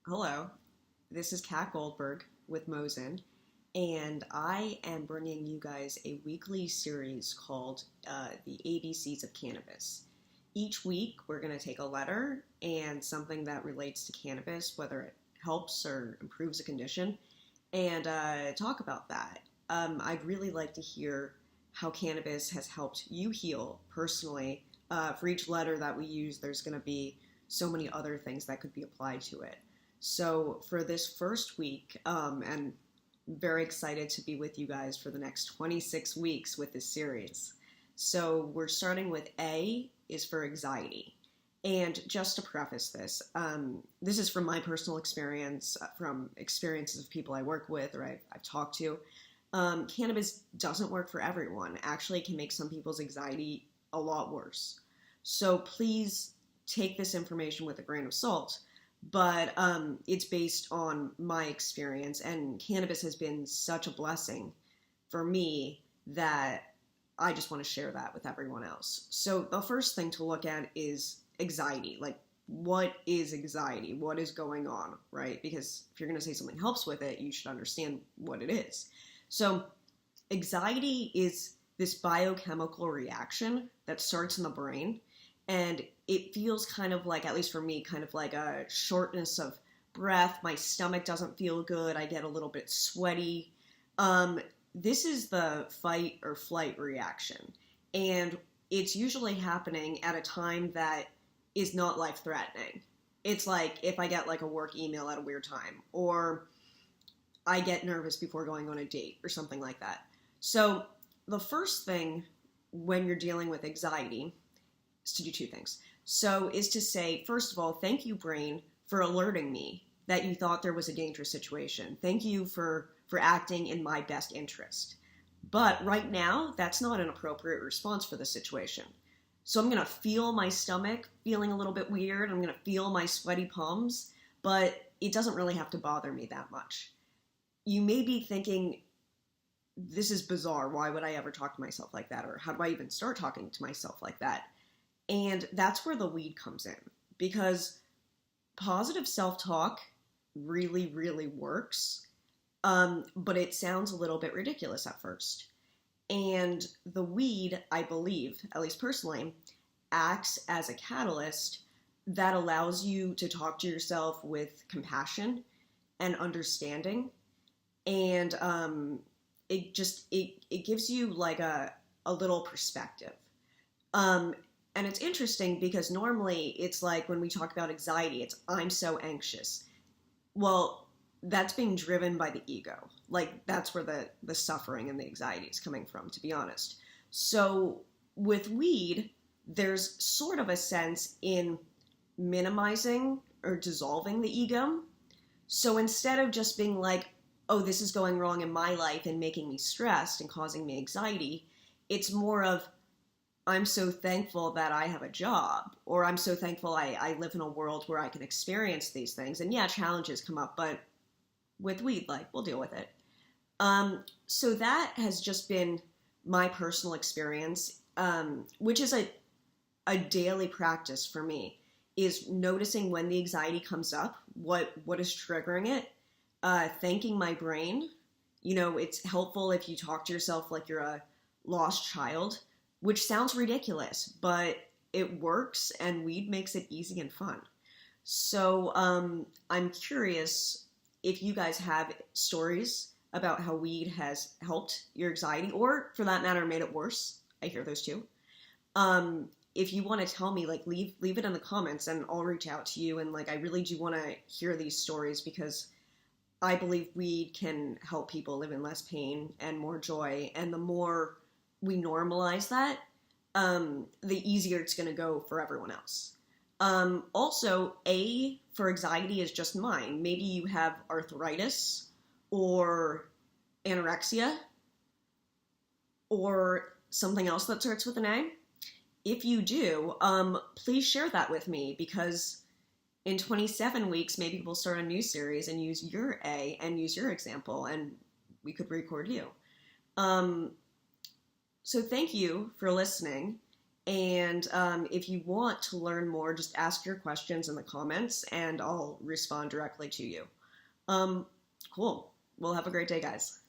Hello, this is Kat Goldberg with Mozen, and I am bringing you guys a weekly series called The ABCs of Cannabis. Each week, we're going to take a letter and something that relates to cannabis, whether it helps or improves a condition, and talk about that. I'd really like to hear how cannabis has helped you heal personally. For each letter that we use, there's going to be so many other things that could be applied to it. So for this first week, and very excited to be with you guys for the next 26 weeks with this series. So we're starting with A is for anxiety. And just to preface this, this is from my personal experience, from experiences of people I work with or I've talked to. Cannabis doesn't work for everyone. Actually, it can make some people's anxiety a lot worse. So please take this information with a grain of salt. But it's based on my experience, and cannabis has been such a blessing for me that I just want to share that with everyone else. So the first thing to look at is anxiety. Like, what is anxiety? What is going on, right? Because if you're going to say something helps with it, you should understand what it is. So anxiety is this biochemical reaction that starts in the brain. And it feels kind of like, at least for me, kind of like a shortness of breath. My stomach doesn't feel good. I get a little bit sweaty. This is the fight or flight reaction. And it's usually happening at a time that is not life-threatening. It's like if I get like a work email at a weird time, or I get nervous before going on a date or something like that. So the first thing when you're dealing with anxiety to do two things. So is to say, first of all, thank you, brain, for alerting me that you thought there was a dangerous situation. Thank you for acting in my best interest. But right now, that's not an appropriate response for the situation. So I'm going to feel my stomach feeling a little bit weird. I'm going to feel my sweaty palms, but it doesn't really have to bother me that much. You may be thinking, this is bizarre. Why would I ever talk to myself like that? Or how do I even start talking to myself like that? And that's where the weed comes in, because positive self-talk really, really works, but it sounds a little bit ridiculous at first. And the weed, I believe, at least personally, acts as a catalyst that allows you to talk to yourself with compassion and understanding. And it gives you like a little perspective. And it's interesting because normally it's like when we talk about anxiety, it's I'm so anxious. Well, that's being driven by the ego. Like that's where the suffering and the anxiety is coming from, to be honest. So with weed, there's sort of a sense in minimizing or dissolving the ego. So instead of just being like, oh, this is going wrong in my life and making me stressed and causing me anxiety, it's more of, I'm so thankful that I have a job, or I'm so thankful I live in a world where I can experience these things. And yeah, challenges come up, but with weed, like, we'll deal with it. So that has just been my personal experience, which is a daily practice for me, is noticing when the anxiety comes up, what is triggering it, thanking my brain. You know, it's helpful if you talk to yourself like you're a lost child, which sounds ridiculous, but it works, and weed makes it easy and fun. So I'm curious if you guys have stories about how weed has helped your anxiety, or for that matter, made it worse. I hear those too. If you want to tell me, like, leave it in the comments, and I'll reach out to you. And like, I really do want to hear these stories, because I believe weed can help people live in less pain and more joy. And the more we normalize that, the easier it's going to go for everyone else. Also, A for anxiety is just mine. Maybe you have arthritis or anorexia or something else that starts with an A. If you do, please share that with me, because in 27 weeks, maybe we'll start a new series and use your A and use your example, and we could record you. So thank you for listening, And if you want to learn more, just ask your questions in the comments and I'll respond directly to you. Cool. Well, have a great day, guys.